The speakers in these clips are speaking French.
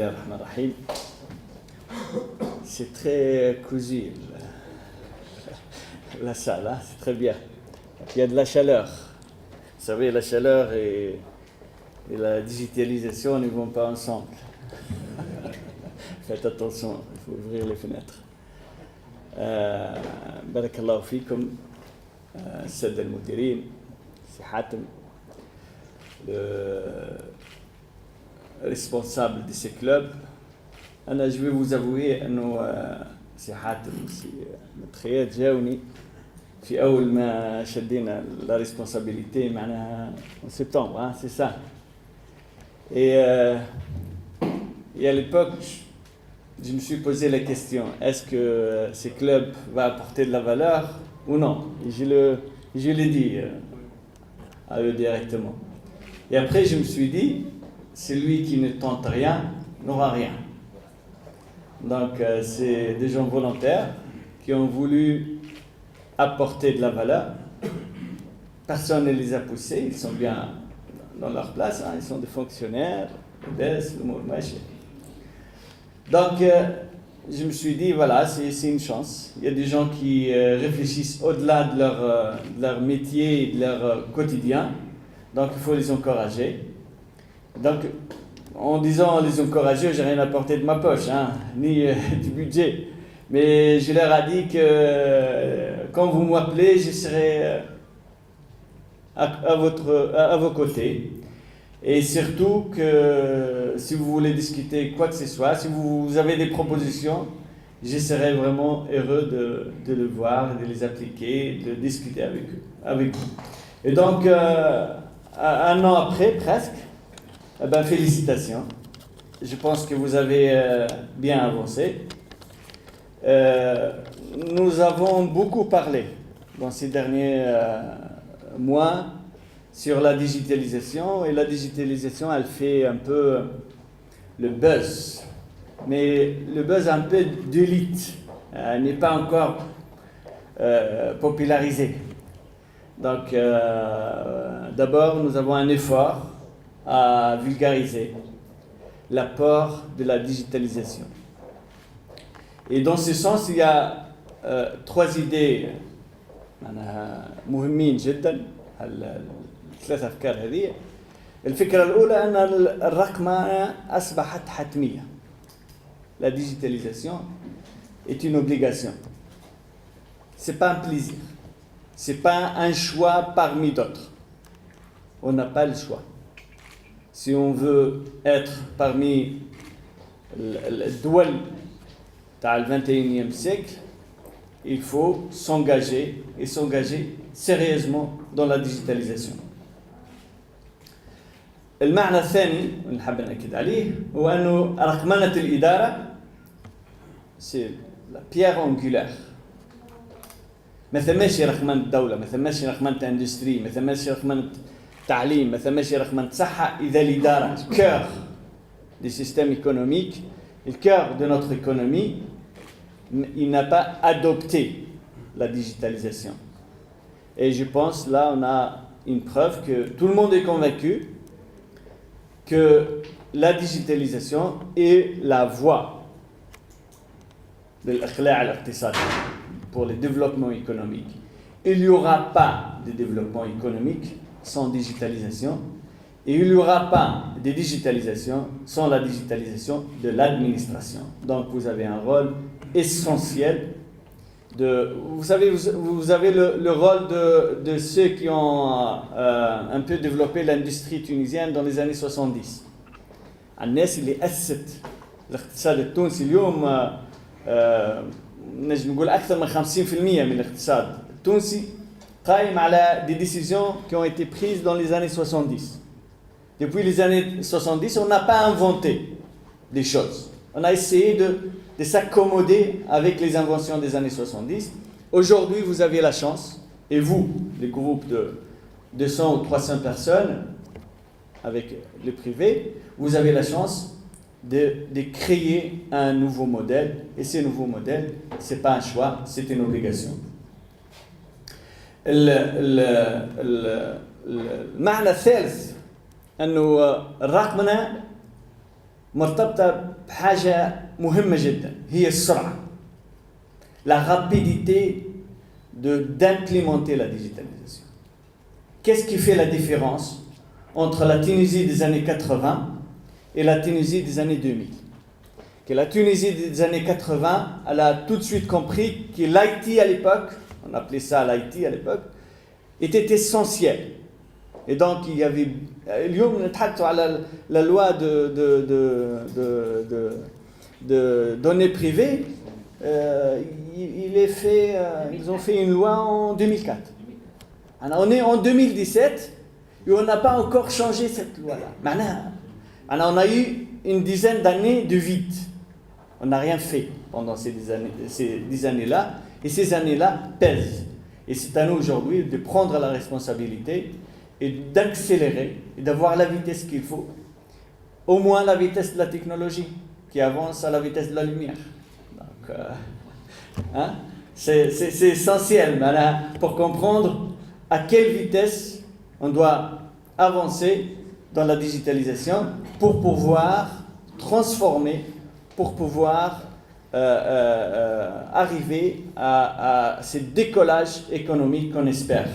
Bismillah ar-Rahman ar-Rahim. C'est très cosy la salle, hein? C'est très bien. Il y a de la chaleur. Vous savez, la chaleur et la digitalisation ne vont pas ensemble. Faites attention, il faut ouvrir les fenêtres. Barakallahu fikum, Saad al-Mudirin, c'est Hatem, le responsable de ces clubs. Je vais vous avouer que c'est Hatem, c'est متخيل جاوني في أول ما شدينا la responsabilité معناها en septembre, hein, c'est ça. Et à l'époque, je me suis posé la question, est-ce que ces clubs vont apporter de la valeur ou non? Et je l'ai dit à eux directement. Et après, je me suis dit, celui qui ne tente rien n'aura rien. Donc, c'est des gens volontaires qui ont voulu apporter de la valeur. Personne ne les a poussés, ils sont bien dans leur place, hein, ils sont des fonctionnaires, donc je me suis dit, voilà, c'est une chance. Il y a des gens qui réfléchissent au-delà de leur métier et de leur quotidien, donc il faut les encourager. Donc, en disant les encourager, j'ai rien apporté de ma poche, hein, ni du budget. Mais je leur ai dit que quand vous m'appelez, je serai à vos côtés. Et surtout que si vous voulez discuter quoi que ce soit, si vous avez des propositions, je serai vraiment heureux de le voir, de les appliquer, de discuter avec vous. Et donc, un an après, presque, félicitations. Je pense que vous avez bien avancé. Nous avons beaucoup parlé dans ces derniers mois sur la digitalisation, et la digitalisation, elle fait un peu le buzz, mais le buzz un peu d'élite, n'est pas encore popularisé. Donc, d'abord, nous avons un effort à vulgariser l'apport de la digitalisation. Et dans ce sens, il y a trois idées مهمين جدا. الثلاث أفكار هذه. الفكرة الأولى أن الرقمنة أصبحت حتمية. La digitalisation est une obligation. C'est pas un plaisir. C'est pas un choix parmi d'autres. On n'a pas le choix. Si on veut être parmi الدول تاع le 21e siècle, il faut s'engager et s'engager sérieusement dans la digitalisation. المعنى الثاني اللي نحب نأكد عليه هو أنه رقمنة الإدارة c'est la pierre angulaire. ما ثماش رقمنة الدولة، ما ثماش رقمنة اندستري، ما ثماش رقمنة تعليم، ما ثماش رقمنة صحة إذا الإدارة cœur du système économique, le cœur de notre économie, il n'a pas adopté la digitalisation. Et je pense là on a une preuve que tout le monde est convaincu que la digitalisation est la voie de l'ikhlaa' al-iqtisadi pour le développement économique. Il n'y aura pas de développement économique sans digitalisation, et il n'y aura pas de digitalisation sans la digitalisation de l'administration. Donc vous avez un rôle essentiel. Vous savez le rôle de ceux qui ont un peu développé l'industrie tunisienne dans les années 70. الناس اللي أسست الاقتصاد التونسي اليوم نجم نقول أكثر من 50% من الاقتصاد التونسي قائم على des décisions qui ont été prises dans les années 70. Depuis les années 70, on n'a pas inventé des choses. On a essayé de s'accommoder avec les inventions des années 70. Aujourd'hui, vous avez la chance, et vous, les groupes de 200 ou 300 personnes, avec le privé, vous avez la chance de créer un nouveau modèle. Et ce nouveau modèle, ce n'est pas un choix, c'est une obligation. المعنى الثالث أنه الرقمنة مرتبطة بحاجة مهمة جدا هي السرعة. La rapidité d'implémenter la digitalisation. Qu'est-ce qui fait la différence entre la Tunisie des années 80 et la Tunisie des années 2000? Que la Tunisie des années 80, elle a tout de suite compris que l'IT à l'époque, on appelait ça l'IT à l'époque, était essentiel. Et donc il y avait اليوم نتحدثوا على la loi de données privées. Ils ont fait une loi en 2004. Alors on est en 2017 et on n'a pas encore changé cette loi-là. Alors on a eu une dizaine d'années de vide. On n'a rien fait pendant ces 10 années-là. Et ces années-là pèsent. Et c'est à nous aujourd'hui de prendre la responsabilité et d'accélérer et d'avoir la vitesse qu'il faut. Au moins la vitesse de la technologie qui avance à la vitesse de la lumière. Donc, c'est essentiel pour comprendre à quelle vitesse on doit avancer dans la digitalisation pour pouvoir transformer, pour pouvoir arriver à ce décollage économique qu'on espère.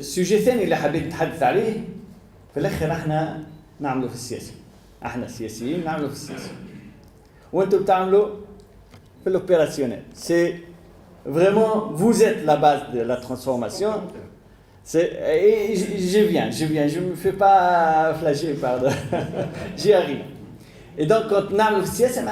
السوجي الثاني اللي حبيت نتحدث عليه في الاخر احنا نعمله في السياسه. احنا سياسيين نعمله في السياسه وانتم بتعملوا في الاوبيراسيونيل. C'est vraiment vous êtes la base de la transformation. Et je viens, je me fais pas flageller pardon. J'y arrive. Et donc quand on a le CSM,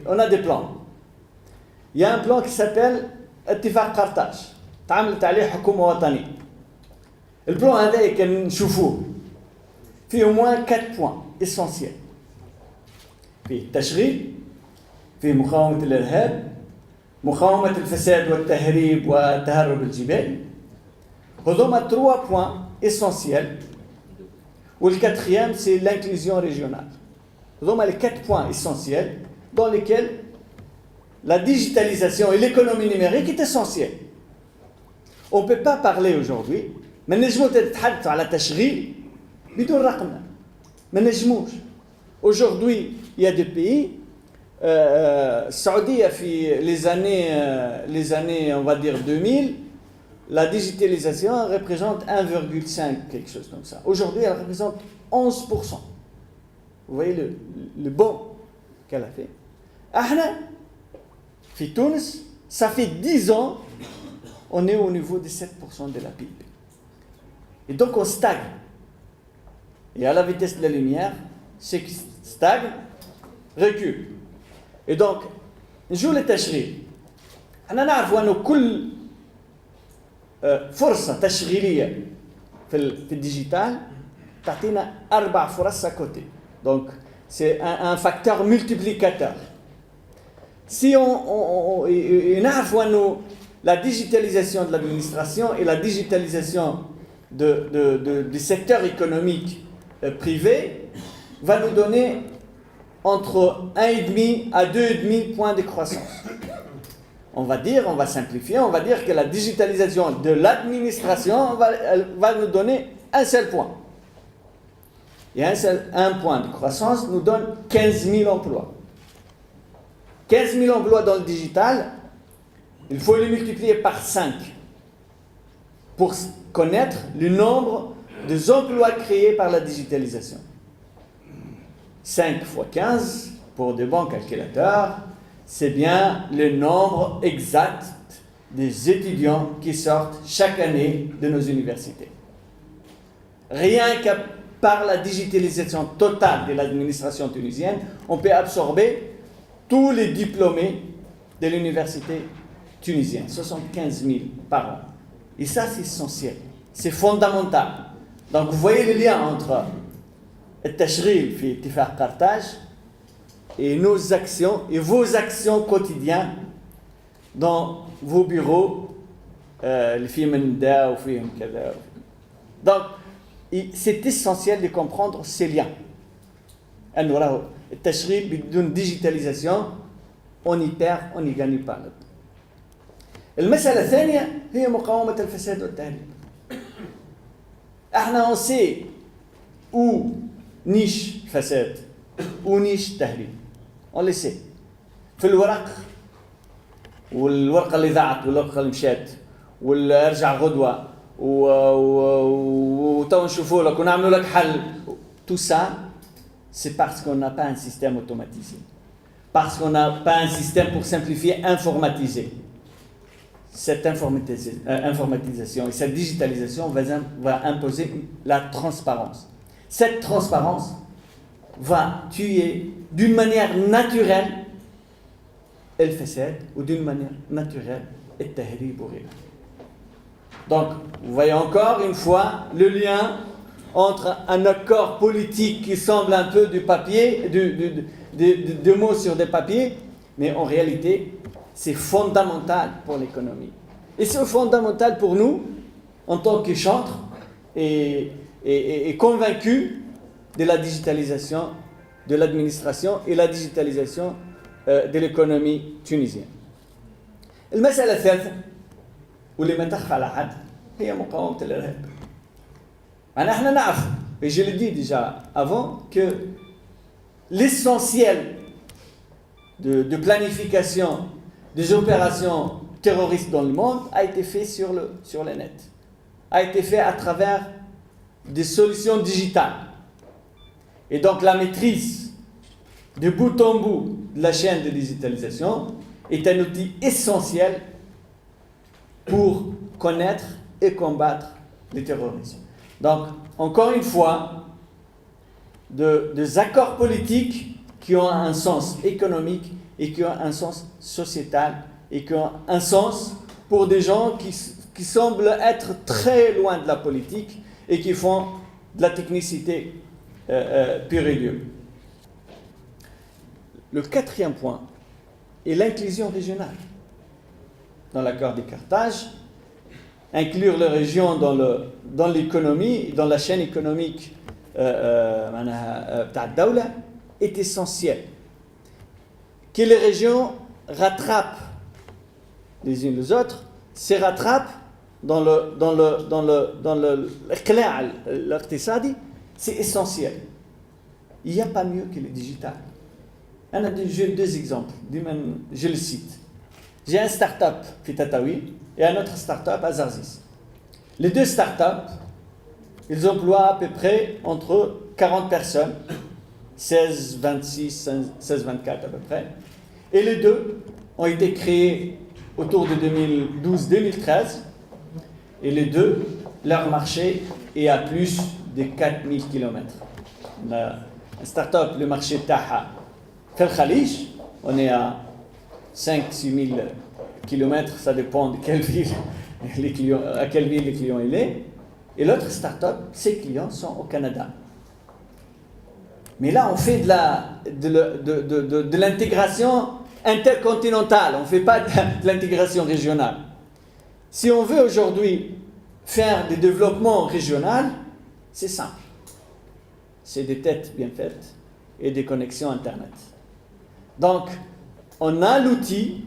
on a des plans. Il y a un plan qui s'appelle اتفاق قرطاج تعاملت عليه حكومة وطنية. البلان هذا كان نشوفوه فيه au moins 4 points essentiels. فيه التشغيل، فيه مقاومة الإرهاب، مقاومة الفساد والتهريب والتهرب الجبالي. هذوما 3 points essentiels. والquatrième c'est l'inclusion régionale. هذوما les 4 points essentiels dans lesquels la digitalisation et l'économie numérique est essentielle. On ne peut pas parler aujourd'hui, ما نجموش نتحدثوا على تشغيل بدون رقمنا. ما نجموش. Aujourd'hui, il y a des pays, Saoudie في les années on va dire 2000, la digitalisation représente 1,5 quelque chose comme ça. Aujourd'hui, elle représente 11%. Vous voyez le bond qu'elle a fait. احنا في تونس, ça fait 10 ans, on est au niveau de 7% de la PIB. Et donc on stagne. Et à la vitesse de la lumière, ce qui stagne, recule. Et donc, نجو للتشغيل. احنا نعرفوا انه كل فرصة تشغيلية في الديجيتال تعطينا 4 فرص à côté. Donc, c'est un facteur multiplicateur. Si on la digitalisation de l'administration et la digitalisation du secteur économique privé va nous donner entre 1,5 à 2,5 points de croissance. On va simplifier, on va dire que la digitalisation de l'administration va nous donner un seul point. Et un point de croissance nous donne 15 000 emplois. 15 000 emplois dans le digital, il faut les multiplier par 5 pour connaître le nombre des emplois créés par la digitalisation. 5 fois 15, pour des bons calculateurs, c'est bien le nombre exact des étudiants qui sortent chaque année de nos universités. Rien que par la digitalisation totale de l'administration tunisienne, on peut absorber tous les diplômés de l'université tunisienne, 75 000 par an. Et ça, c'est essentiel, c'est fondamental. Donc, vous voyez le lien entre le tashghil fi ittifaq Qartaj et nos actions et vos actions quotidiennes dans vos bureaux, les films d'A ou films كذا. Donc, c'est essentiel de comprendre ces liens. أنه راهو التشغيل بدون ديجيتاليزاسيون on y perd, on n'y gagne pas. المسألة الثانية هي مقاومة الفساد والتهريب. احنا on sait où niche الفساد où niche التهريب on le sait في الورق والورقه اللي ضاعت والورقه اللي مشات والارجع غدوه وتو نشوفوا لك ونعملوا لك حل. Tout ça c'est parce qu'on n'a pas un système automatisé, parce qu'on n'a pas un système pour simplifier, informatiser. Cette informatisation et cette digitalisation va imposer la transparence. Cette transparence va tuer d'une manière naturelle le fasad ou d'une manière naturelle le tahrib ou rien. Donc, vous voyez encore une fois le lien entre un accord politique qui semble un peu du papier, de mots sur des papiers, mais en réalité, c'est fondamental pour l'économie. Et c'est fondamental pour nous, en tant que chantres et convaincus de la digitalisation de l'administration et la digitalisation de l'économie tunisienne. المسألة الثالثة واللي ما تخفى على حد هي مقاومة الإرهاب. احنا نعرف et je l'ai dit déjà avant que l'essentiel de planification des opérations terroristes dans le monde a été fait sur le net, a été fait à travers des solutions digitales. Et donc la maîtrise de bout en bout de la chaîne de digitalisation est un outil essentiel pour connaître et combattre le terrorisme. Donc, encore une fois, des accords politiques qui ont un sens économique et qui ont un sens sociétal et qui ont un sens pour des gens qui semblent être très loin de la politique et qui font de la technicité pure et dure. Le quatrième point est l'inclusion régionale. Dans l'accord de Carthage, inclure les régions dans l'économie, dans la chaîne économique est essentiel. Que les régions rattrapent les unes les autres, se rattrapent dans l'artisanat, c'est essentiel. Il n'y a pas mieux que le digital. J'ai deux exemples, je le cite. J'ai un start-up في Tataouine et un autre start-up à Zarzis. Les deux start-up, ils emploient à peu près entre 40 personnes, 16, 26, 16, 24 à peu près. Et les deux ont été créés autour de 2012-2013. Et les deux, leur marché est à plus de 4000 km. On a un start-up, le marché Taha, Fel Khalij, on est à 5-6 000 km, ça dépend de quelle ville à quelle ville le client il est. Et l'autre start-up, ses clients sont au Canada. Mais là, on fait de l'intégration intercontinentale, on ne fait pas de l'intégration régionale. Si on veut aujourd'hui faire des développements régionaux, c'est simple. C'est des têtes bien faites et des connexions Internet. Donc, on a l'outil,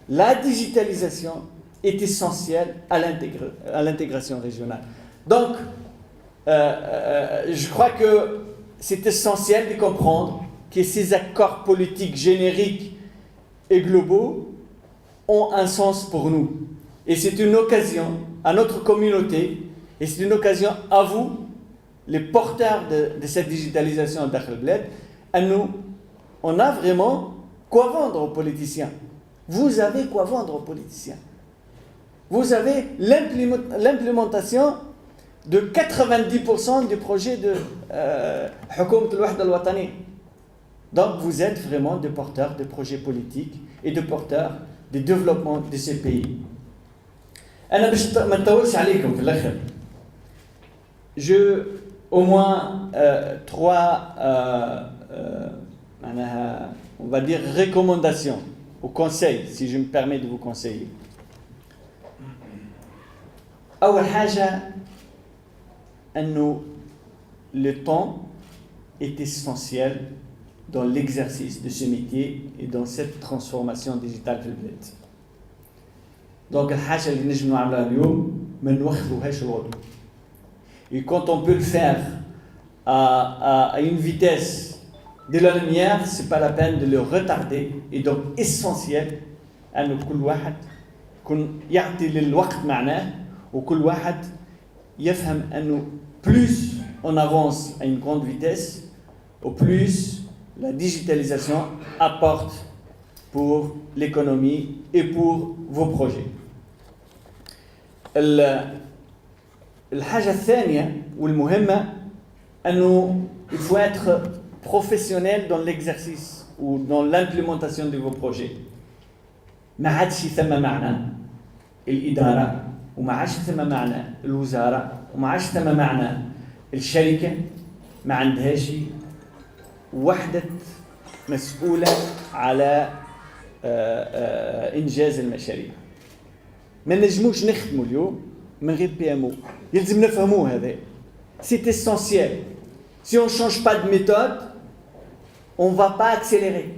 la digitalisation est essentielle à l'intégration régionale. Donc, je crois que c'est essentiel de comprendre que ces accords politiques génériques et globaux ont un sens pour nous. Et c'est une occasion à notre communauté, et c'est une occasion à vous, les porteurs de cette digitalisation d'Akhel Bled, à nous. On a vraiment quoi vendre aux politiciens. Vous avez quoi vendre aux politiciens. Vous avez l'implémentation de 90% du projet de Hukoumat al-Wahda al-Watani. Donc vous êtes vraiment des porteurs de projets politiques et de porteurs de développement de ces pays. Je au moins trois on va dire recommandations ou conseils, si je me permets de vous conseiller. أول حاجة أنه le temps est essentiel dans l'exercice de ce métier et dans cette transformation digitale في البلاد. Donc الحاجة اللي نجم نعملها اليوم ما نوخذوهاش الغدوة. Et quand on peut le faire à une vitesse de la lumière, ce n'est pas la peine de le retarder. Et donc, essentiel, أن كل واحد يعطي للوقت معناه وكل واحد يفهم أنه plus on avance à une grande vitesse, au plus la digitalisation apporte pour l'économie et pour vos projets. الحاجة الثانية والمهمة أنه il faut être professionnel dans l'exercice ou dans l'implémentation de vos projets. ما عادش ثم معنى الإدارة وما عادش ثم معنى الوزارة وما عادش ثم معنى الشركة ما عندهاش وحدة مسؤولة على إنجاز المشاريع. ما نجموش نخدموا اليوم من غير PMO. يلزم نفهموه هذا. C'est essentiel. Si on ne change pas de méthode, on ne va pas accélérer.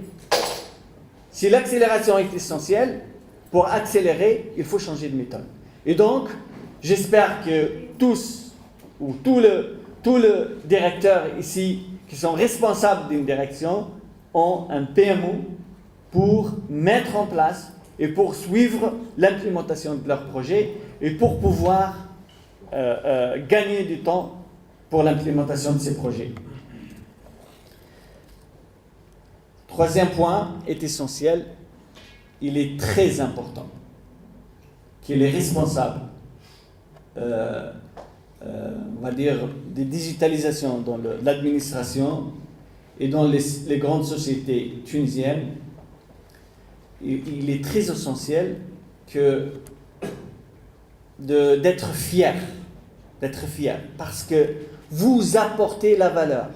Si l'accélération est essentielle, pour accélérer, il faut changer de méthode. Et donc, j'espère que tous, ou tous les directeurs ici qui sont responsables d'une direction, ont un PMO pour mettre en place et pour suivre l'implémentation de leur projet et pour pouvoir gagner du temps pour l'implémentation de ces projets. Troisième point est essentiel, il est très important que les responsables, on va dire, de digitalisation dans l'administration et dans les grandes sociétés tunisiennes, il est très essentiel d'être fier, parce que vous apportez la valeur,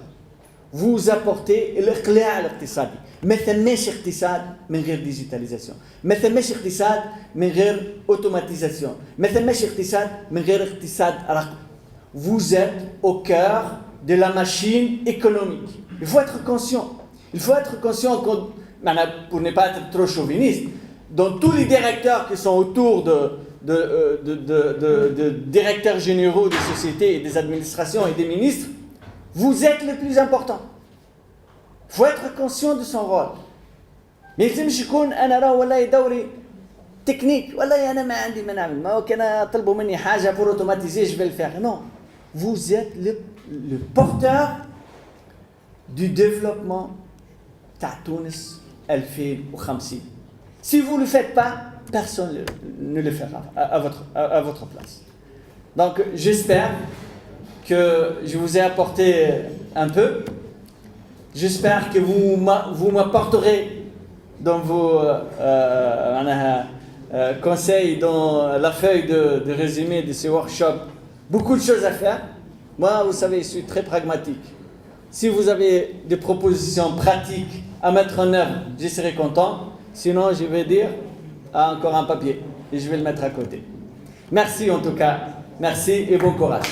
vous apportez الإقلاع الاقتصادي. ما ثماش اقتصاد من غير ديجيتاليزاسيون، ما ثماش اقتصاد من غير اوتوماتيزاسيون، ما ثماش اقتصاد من غير اقتصاد رقمي. Vous êtes au cœur de la machine économique. Il faut être conscient. Il faut être conscient pour ne pas être trop chauviniste. Dans tous les directeurs qui sont autour de directeurs généraux des sociétés et des administrations et des ministres, vous êtes le plus important. Il faut être conscient de son rôle. ما يلزمش يكون أنا راه والله دوري تكنيك والله أنا ما عندي ما نعمل ما كان طلبوا مني حاجة pour automatiser je vais le faire. Non, vous êtes le porteur du développement تاع تونس 2050. Si vous ne le faites pas, personne ne le fera à votre place. Donc j'espère que je vous ai apporté un peu. J'espère que vous m'apporterez dans vos conseils, dans la feuille de résumé de ce workshop, beaucoup de choses à faire. Moi, vous savez, je suis très pragmatique. Si vous avez des propositions pratiques à mettre en œuvre, je serai content. Sinon, je vais dire encore un papier et je vais le mettre à côté. Merci en tout cas. Merci et bon courage.